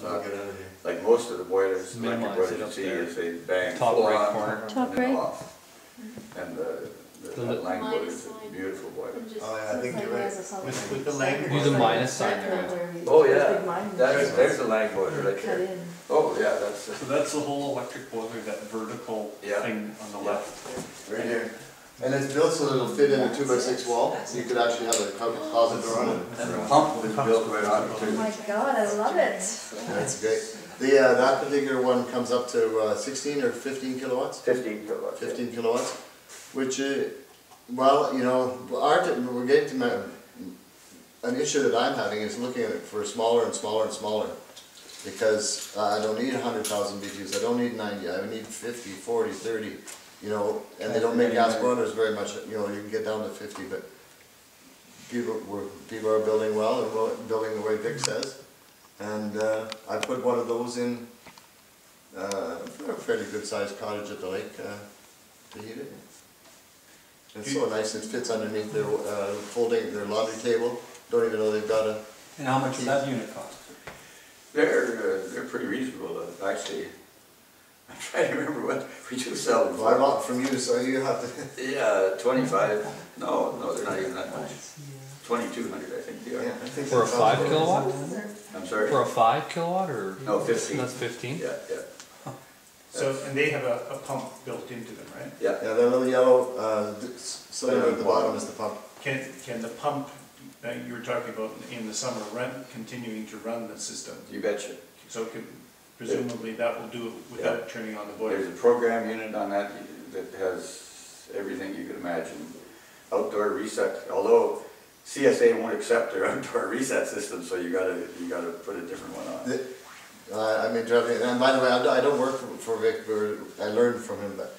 not like most of the boilers, electric boilers you see is they bang Top full right on corner. and Top then right. off. And the line boiler is a beautiful boiler. Oh yeah, I think you're right. With the line Use a minus sign there. Oh yeah, there's the line boiler right there. Oh yeah, that's. So that's the whole electric boiler, that vertical Yeah. thing on the left. Right here. And it's built so that it'll fit in a 2x6 wall, so you could actually have a closet door on it. And the pump is built right on it Oh too. my god, I love it. That's great. That particular one comes up to 16 or 15 kilowatts? 15 kilowatts. 15 kilowatts, which, well, you know, we're getting to an issue that I'm having is looking at it for smaller and smaller and smaller. Because I don't need 100,000 BTUs, I don't need 90, I need 50, 40, 30, you know, and they don't make gas boilers very much, you know, you can get down to 50, but people are building well and building the way Vic says. And I put one of those in for a fairly good sized cottage at the lake to heat it. It's so nice, it fits underneath their their laundry table, don't even know they've got a... And how much does that unit cost? They're pretty reasonable actually. I'm trying to remember what we do sell them Well, I for. bought from you, so you have to... Yeah, 25. No, they're not even that much. 2,200 I think they are. Yeah, I think For a that sounds 5 good. kilowatt? I'm sorry? For a 5 kilowatt or? No, 15. That's 15? Yeah. So, and they have a pump built into them, right? Yeah. Yeah, that little yellow cylinder at the bottom is the pump. Can the pump that you were talking about in the summer continuing to run the system? You betcha. So presumably that will do it without turning on the boiler? There's a program unit on that has everything you could imagine. Outdoor reset, although CSA won't accept their outdoor reset system, so you gotta put a different one on. I mean, and by the way, I don't work for Vic, I learned from him, but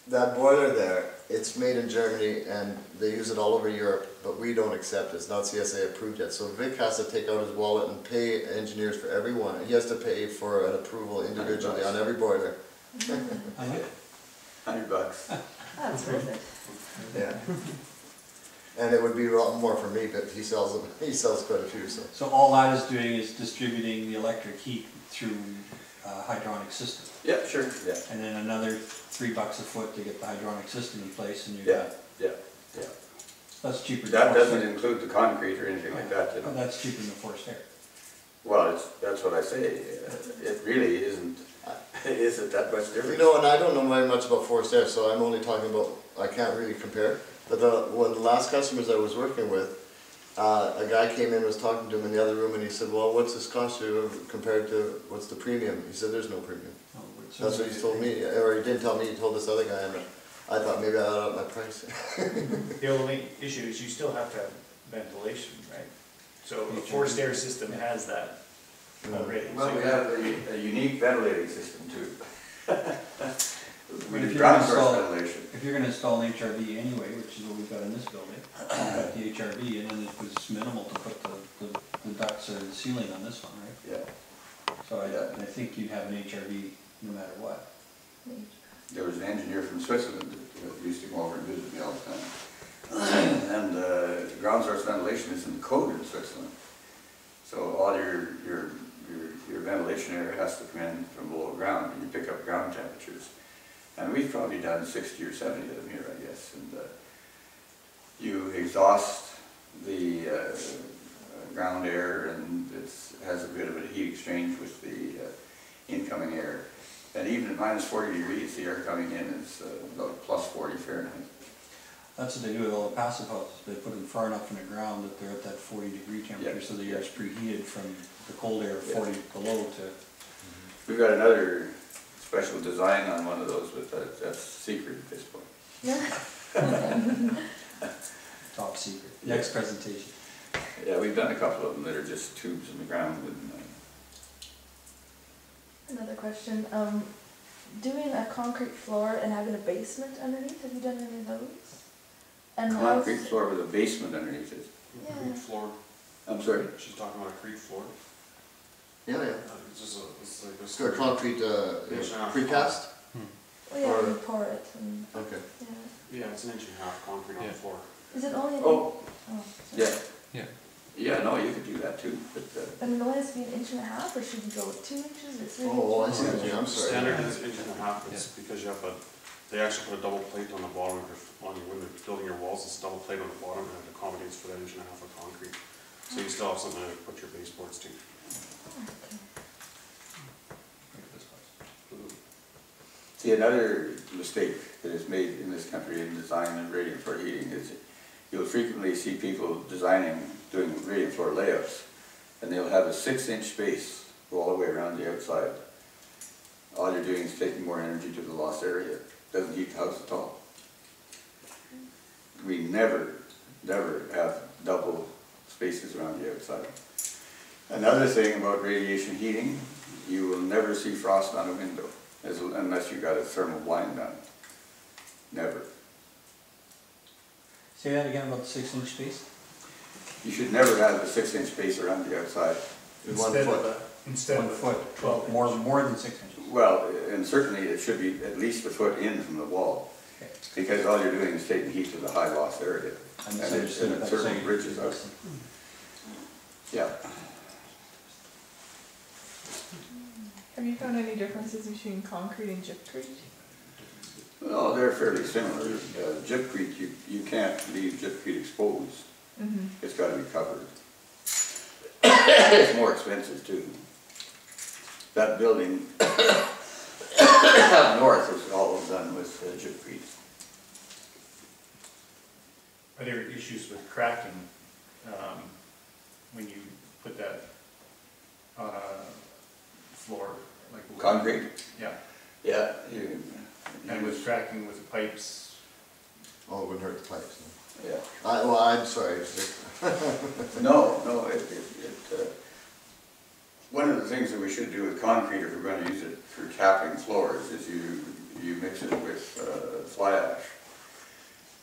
that boiler there, it's made in Germany and they use it all over Europe, but we don't accept it. It's not CSA approved yet. So Vic has to take out his wallet and pay engineers for every one. He has to pay for an approval individually on every boiler. $100. That's worth it. Yeah. And it would be a lot more for me, but he sells them. He sells quite a few. So all that is doing is distributing the electric heat through a hydronic system. Yeah, sure. Yeah. And then another $3 a foot to get the hydronic system in place, and you're Yeah. done. Yeah. That's cheaper. Than That forced doesn't air. include the concrete or anything like that. You know? Oh, that's cheaper than forced air. Well, that's what I say. It really isn't that much different. You know, and I don't know very much about forced air, so I'm only talking about, I can't really compare. But one of the last customers I was working with, a guy came in and was talking to him in the other room and he said, well, what's this cost you compared to what's the premium? He said, there's no premium. Oh, That's what he told me, or he didn't tell me, he told this other guy, and I thought maybe I ought up my price. The only issue is you still have to have ventilation, right? So a forced air system has that already. Well, we have a unique ventilating system too. We If do you're ground gonna source install- ventilation. If you're going to install an HRV anyway, which is what we've got in this building, you've got the HRV, and then it was minimal to put the ducts or the ceiling on this one, right? Yeah. So I think you'd have an HRV no matter what. There was an engineer from Switzerland that used to come over and visit me all the time. And ground source ventilation is in the code in Switzerland. So all your ventilation air has to come in from below ground, and you pick up ground temperatures. And we've probably done 60 or 70 of them here, I guess. And you exhaust the ground air, and it has a bit of a heat exchange with the incoming air. And even at minus 40 degrees, the air coming in is about plus 40 Fahrenheit. That's what they do with all the passive houses. They put them far enough in the ground that they're at that 40-degree temperature, so the air is preheated from the cold air of 40 below to... We've got another special design on one of those, but that's secret at this point. Top secret. Next presentation. Yeah, we've done a couple of them that are just tubes in the ground. Another question. Doing a concrete floor and having a basement underneath, have you done any of those? And Concrete floor with a basement underneath it. Yeah. Creek floor. I'm sorry? She's talking about a creek floor. Yeah, yeah. It's just it's like It's got a concrete precast? Oh yeah, you pour it and Okay. yeah. Yeah, it's 1.5 inches concrete on the floor. Is it only? Oh, Oh. yeah. Yeah. Yeah, no, you could do that too, but, I mean, it only has to be 1.5 inches, or should we go with 2 inches or 3 inches? Oh, I see what you mean, I'm sorry. Standard is 1.5 inches, it's because you have they actually put a double plate on the bottom when they're building your walls, it's a double plate on the bottom and it accommodates for that 1.5 inches of concrete. So you still have something to put your baseboards to. see, another mistake that is made in this country in design and radiant floor heating is you'll frequently see people doing radiant floor layouts, and they'll have a 6-inch space go all the way around the outside. All you're doing is taking more energy to the lost area. Doesn't heat the house at all. We never have double spaces around the outside. Another thing about radiation heating, you will never see frost on a window unless you got a thermal blind done. Never. Say that again about the 6-inch space? You should never have a 6-inch space around the outside. Instead foot. Instead 1 of foot, 12 more than 6 inches. Well, and certainly it should be at least a foot in from the wall, Okay. because all you're doing is taking heat to the high loss area. I And misunderstood it that. certainly bridges out. Yeah. Have you found any differences between concrete and gypcrete? Well, they're fairly similar. Gypcrete, you can't leave gypcrete exposed. Mm-hmm. It's got to be covered. It's more expensive too. That building up north is all done with gypcrete. Are there issues with cracking when you put that on a floor? Like Concrete? Yeah, Yeah. and with cracking with the pipes. Oh, it wouldn't hurt the pipes. Yeah. Well, I'm sorry. No, one of the things that we should do with concrete, if we're going to use it for capping floors, is you mix it with fly ash.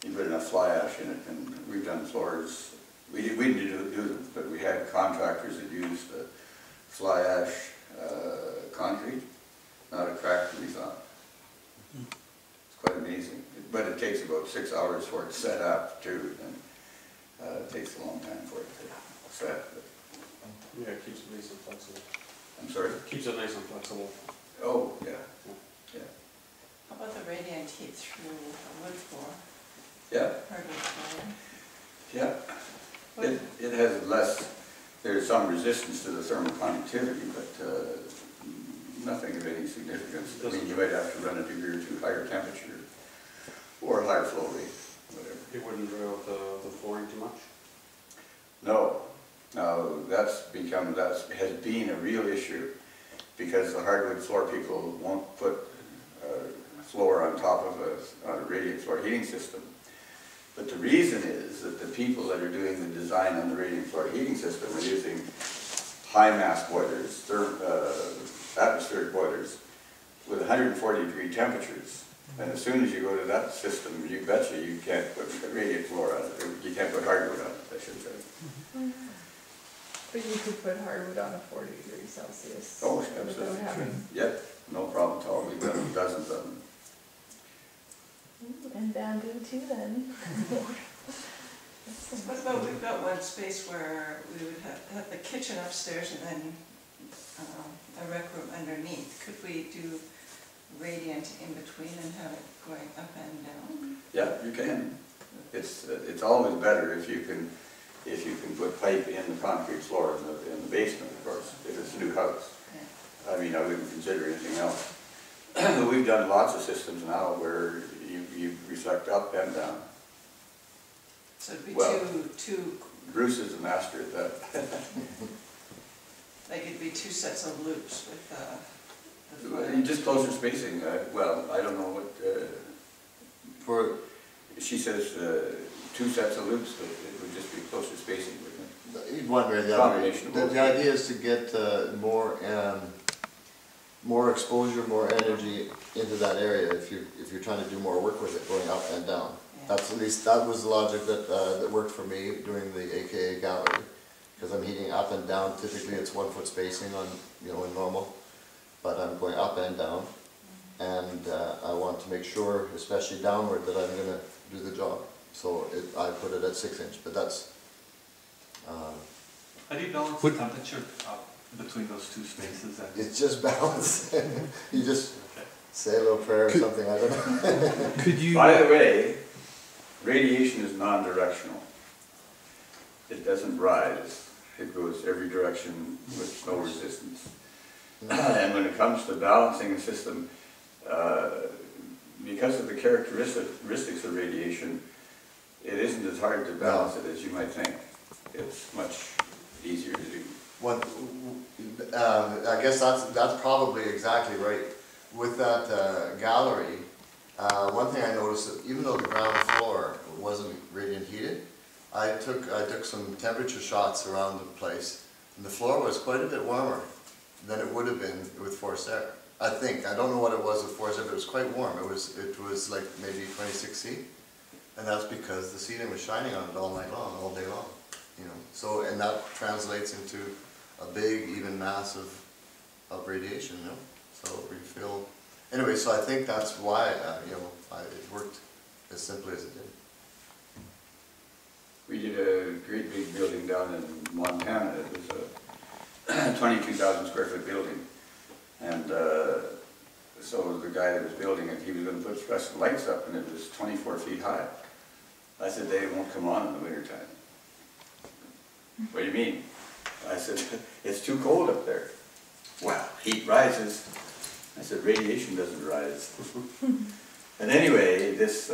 You put enough fly ash in it, and we've done floors. We didn't do them, but we had contractors that used fly ash concrete, not a crack to be found. It's quite amazing, but it takes about 6 hours for it to set up too, and it takes a long time for it to set. But, Yeah, it keeps it nice and flexible. I'm sorry? Keeps it nice and flexible. Oh, yeah, yeah, How about the radiant heat through a wood floor, yeah, hardwood floor? yeah. It has less, there's some resistance to the thermal conductivity, but nothing of any significance. I mean, you might have to run a degree or two higher temperature or higher flow rate, whatever. It wouldn't dry out the flooring too much? No, now that's has been a real issue because the hardwood floor people won't put floor on top of a radiant floor heating system. But the reason is that the people that are doing the design on the radiant floor heating system are using high mass boilers, atmospheric boilers with 140-degree temperatures. And as soon as you go to that system, you betcha you can't put radiant floor on it, or you can't put hardwood on it, I should say. But you could put hardwood on a 40°C. Oh, without absolutely. having. Yep, no problem at all. We've done dozens of them. Ooh, and bamboo too then. What about, we've got one space where we would have the kitchen upstairs and then a rec room underneath. Could we do radiant in between and have it going up and down? Yeah, you can. It's always better if you can put pipe in the concrete floor in the basement, of course, if it's a new house. Yeah. I mean, I wouldn't consider anything else. We've done lots of systems now where you reflect up and down. So it'd be Well, two, Bruce is the master at that. like it'd be 2 sets of loops with the Well, floor. you just closer spacing. Well, I don't know what, For, she says 2 sets of loops, but it would just be closer spacing, wouldn't it? one way or the other. Combination of both. The idea is to get more exposure, more energy into that area if you're trying to do more work with it, going up and down. Yeah. That's at least, that was the logic that worked for me doing the AKA gallery, because I'm heating up and down. Typically it's 1 foot spacing on, in normal, but I'm going up and down, and I want to make sure, especially downward, that I'm going to do the job. So I put it at 6 inch, but that's How do you balance the temperature between those two spaces? It's just balance. You just say a little prayer or something, I don't know. Could you? By the way, radiation is non-directional. It doesn't rise. It goes every direction with no resistance. And when it comes to balancing a system, because of the characteristics of radiation, it isn't as hard to balance it as you might think. It's much easier to do. I guess that's probably exactly right. With that gallery, one thing I noticed, that even though the ground floor wasn't radiant heated, I took some temperature shots around the place, and the floor was quite a bit warmer than it would have been with forced air. I think. I don't know what it was with forced air, but it was quite warm. It was like maybe 26°, and that's because the ceiling was shining on it all night long, all day long. You know. So, and that translates into a big, even mass of radiation. You know. So we feel. Anyway, so I think that's why it worked as simply as it did. We did a great big building down in Montana. It was a 22,000 square foot building. And so the guy that was building it, he was going to put fluorescent lights up, and it was 24 feet high. I said, they won't come on in the wintertime. What do you mean? I said, it's too cold up there. Well, heat rises. I said, radiation doesn't rise. And anyway, this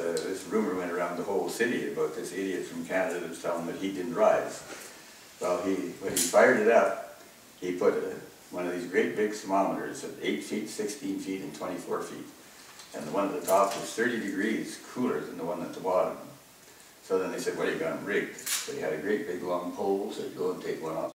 rumor went around the whole city about this idiot from Canada that was telling that heat didn't rise. Well, when he fired it up, he put one of these great big thermometers at 8 feet, 16 feet, and 24 feet. And the one at the top was 30 degrees cooler than the one at the bottom. So then they said, well, you got him rigged. So he had a great big long pole, so you go and take one off.